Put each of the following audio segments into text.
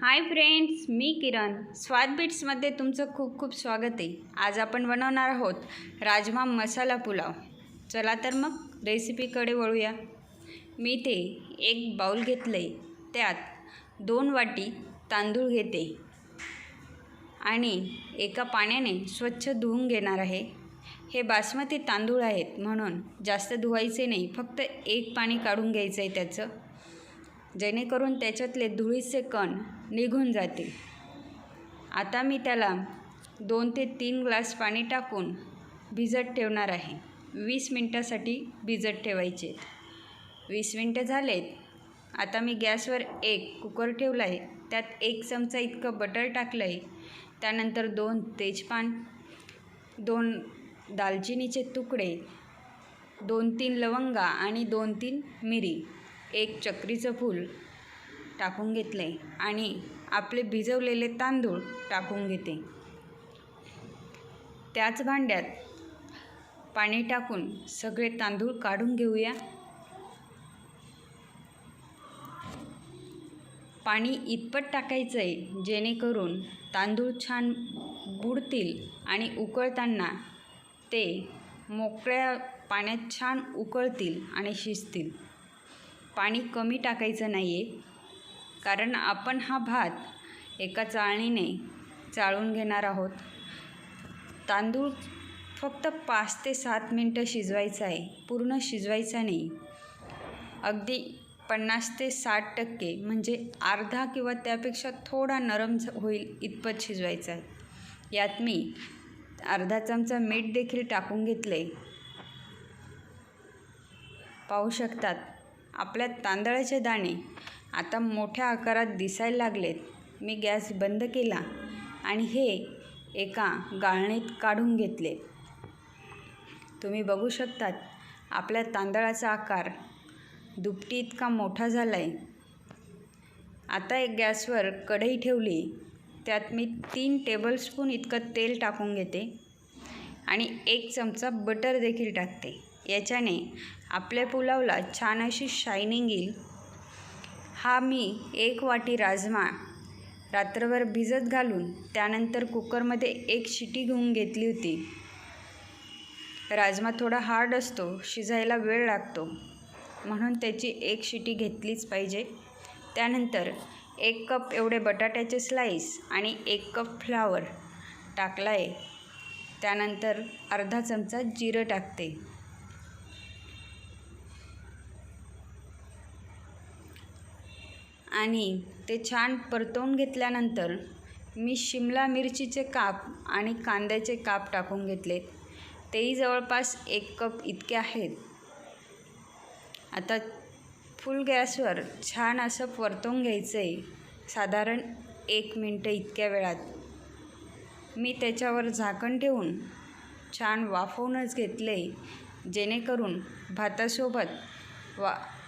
Hi friends, मी किरण. स्वाद बिट्समध्ये तुमचं खूप खूप स्वागत आहे. आज आपण बनवणार आहोत राजमा मसाला पुलाव. चला तर मग रेसिपीकडे वळूया. मी ते एक बाउल घेतलं आहे, त्यात 2 वाटी तांदूळ घेते आणि एका पाण्याने स्वच्छ धुवून घेणार आहे. हे बासमती तांदूळ आहेत म्हणून जास्त धुवायचे नाही, फक्त एक पाणी काढून घ्यायचं आहे त्याचं, जेणेकरून त्याच्यातले धुळीचे कण निघून जातील. आता मी त्याला 2 ते 3 ग्लास पाणी टाकून भिजत ठेवणार आहे. 20 मिनटासाठी भिजत ठेवायचे. 20 मिनटं झालेत. आता मी गॅसवर एक कुकर ठेवला आहे, त्यात 1 चमचा इतकं बटर टाकलं आहे. त्यानंतर 2 तेजपान, 2 दालचिनीचे तुकडे, 2-3 लवंगा आणि 2-3 मिरी, 1 चक्रीचं फूल टाकून घेतले आणि आपले भिजवलेले तांदूळ टाकून घेते. त्याच भांड्यात पाणी टाकून सगळे तांदूळ काढून घेऊया. पाणी इतपत टाकायचं आहे जेणेकरून तांदूळ छान बुडतील आणि उकळताना ते मोकळ्या पाण्यात छान उकळतील आणि शिजतील. पाणी कमी टाकायचं नाही आहे, कारण आपण हा भात एका चाळणीने चाळून घेणार आहोत. तांदूळ फक्त 5 ते 7 मिनटं शिजवायचा आहे, पूर्ण शिजवायचा नाही. अगदी 50 ते 60% म्हणजे अर्धा किंवा त्यापेक्षा थोडा नरम होईल इतपत शिजवायचा आहे. यात मी अर्धा चमचा मीठ देखील टाकून घेतले. पाहू शकतात आपल्या तांदळाचे दाणे आता मोठ्या आकारात दिसायला लागलेत. मी गॅस बंद केला आणि हे एका गाळणीत काढून घेतले. तुम्ही बघू शकतात आपल्या तांदळाचा आकार दुपटी इतका मोठा झाला आहे. आता एक गॅसवर कढई ठेवली, त्यात मी 3 टेबलस्पून इतकं तेल टाकून घेते आणि 1 चमचा बटर देखील टाकते. याच्याने आपल्या पुलावला छान अशी शायनिंग येईल. हा मी 1 वाटी राजमा रात्रभर भिजत घालून त्यानंतर कुकरमध्ये 1 शिटी घेऊन घेतली होती. राजमा थोडा हार्ड असतो, शिजायला वेळ लागतो, म्हणून त्याची 1 शिटी घेतलीच पाहिजे. त्यानंतर 1 कप एवढे बटाट्याचे स्लाईस आणि 1 कप फ्लावर टाकला आहे. त्यानंतर अर्धा चमचा जिरं टाकते. आणि ते छान परतवून घेतल्यानंतर मी शिमला मिरचीचे काप आणि कांद्याचे काप टाकून घेतलेत. तेही जवळपास 1 कप इतके आहेत. आता फुल गॅसवर छान असं परतवून घ्यायचं आहे, साधारण 1 मिनटं इतक्या वेळात. मी त्याच्यावर झाकण ठेवून छान वाफवूनच घेतले, जेणेकरून भातासोबत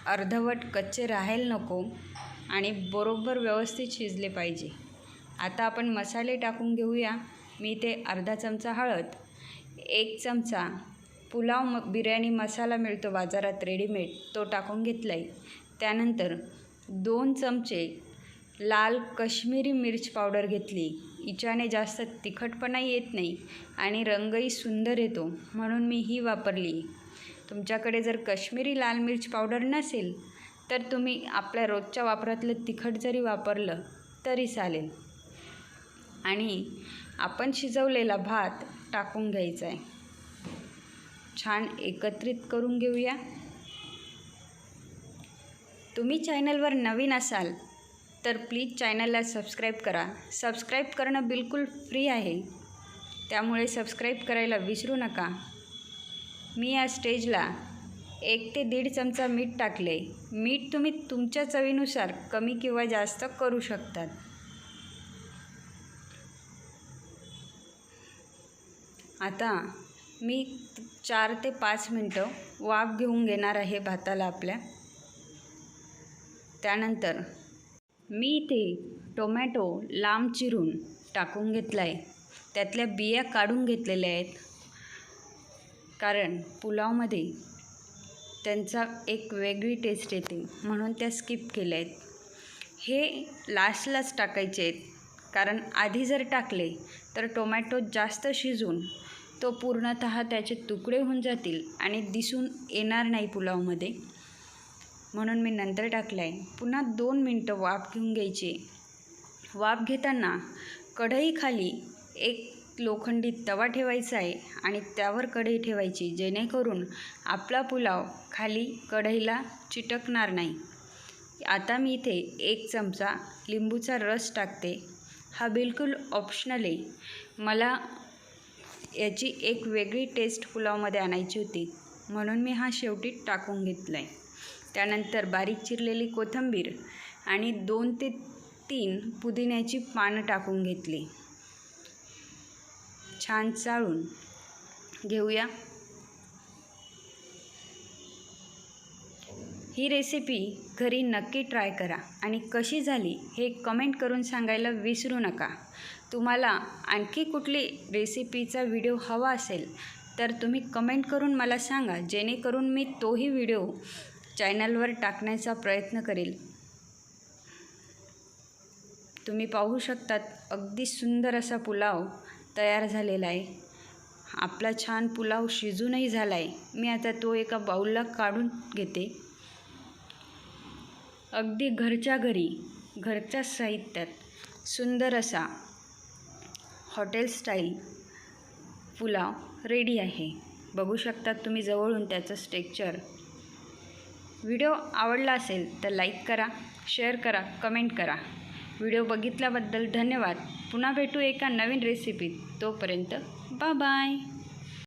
अर्धवट कच्चे राहायला नको आणि बरोबर व्यवस्थित शिजले पाहिजे. आता आपण मसाले टाकून घेऊया. मी ते अर्धा चमचा हळद, 1 चमचा पुलाव बिर्याणी मसाला मिळतो बाजारात रेडीमेड, तो टाकून घेतला आहे. त्यानंतर 2 चमचे लाल कश्मीरी मिर्च पावडर घेतली. हिच्याने जास्त तिखटपणा येत नाही आणि रंगही सुंदर येतो, म्हणून मी ही वापरली. तुमच्याकडे जर कश्मीरी लाल मिर्च पावडर नसेल तर तुम्ही आपल्या रोजच्या वापरातलं तिखट जरी वापरलं तरी चालेल. आणि आपण शिजवलेला भात टाकून घ्यायचा आहे. छान एकत्रित करून घेऊया. तुम्ही चॅनलवर नवीन असाल तर प्लीज चॅनलला सबस्क्राईब करा. सबस्क्राईब करणं बिलकुल फ्री आहे, त्यामुळे सबस्क्राईब करायला विसरू नका. मी या स्टेजला 1 ते 1.5 चमचा मीठ टाकले. मीठ तुम्ही तुमच्या चवीनुसार कमी किंवा जास्त करू शकतात. आता मी 4 ते 5 मिनटं वाफ घेऊन घेणार आहे भाताला आपल्या. त्यानंतर मी इथे टोमॅटो लांब चिरून टाकून घेतला आहे. त्यातल्या बिया काढून घेतलेल्या आहेत, कारण पुलावमध्ये त्यांचा एक वेगळी टेस्ट येते, म्हणून त्या स्किप केल्या आहेत. हे लास्टलाच टाकायचे आहेत, कारण आधी जर टाकले तर टोमॅटो जास्त शिजून तो पूर्णतः त्याचे तुकडे होऊन जातील आणि दिसून येणार नाही पुलावमध्ये. म्हणून मी नंतर टाकलं आहे. पुन्हा 2 मिनटं वाफ घेऊन घ्यायची. वाफ घेताना कढईखाली एक लोखंडी तवा ठेवायचा आहे आणि त्यावर कढई ठेवायची, जेणेकरून आपला पुलाव खाली कढईला चिटकणार नाही. आता मी इथे 1 चमचा लिंबूचा रस टाकते. हा बिलकुल ऑप्शनल आहे. मला याची एक वेगळी टेस्ट पुलावमध्ये आणायची होती, म्हणून मी हा शेवटी टाकून घेतला आहे. त्यानंतर बारीक चिरलेली कोथिंबीर आणि 2 ते 3 पुदिन्याची पानं टाकून घेतली. छान चाळून घेऊया. ही रेसिपी घरी नक्की ट्राय करा आणि कशी झाली हे कमेंट करून सांगायला विसरू नका. तुम्हाला आणखी कुठली रेसिपीचा व्हिडिओ हवा असेल तर तुम्ही कमेंट करून मला सांगा, जेणेकरून मी तोही व्हिडिओ चॅनलवर टाकण्याचा प्रयत्न करेल. तुम्ही पाहू शकतात, अगदी सुंदर असा पुलाव तयार झालेला आहे. आपला छान पुलाव शिजूनही झाला आहे. मी आता तो एका बाऊलला काढून घेते. अगदी घरच्या घरी, घरच्या साहित्यात सुंदर असा हॉटेल स्टाईल पुलाव रेडी आहे. बघू शकतात तुम्ही जवळून त्याचं टेक्स्चर. व्हिडिओ आवडला असेल तर लाईक करा, शेअर करा, कमेंट करा. व्हिडिओ बघितल्याबद्दल धन्यवाद. पुन्हा भेटू एका नवीन रेसिपीत. तोपर्यंत बाय बाय.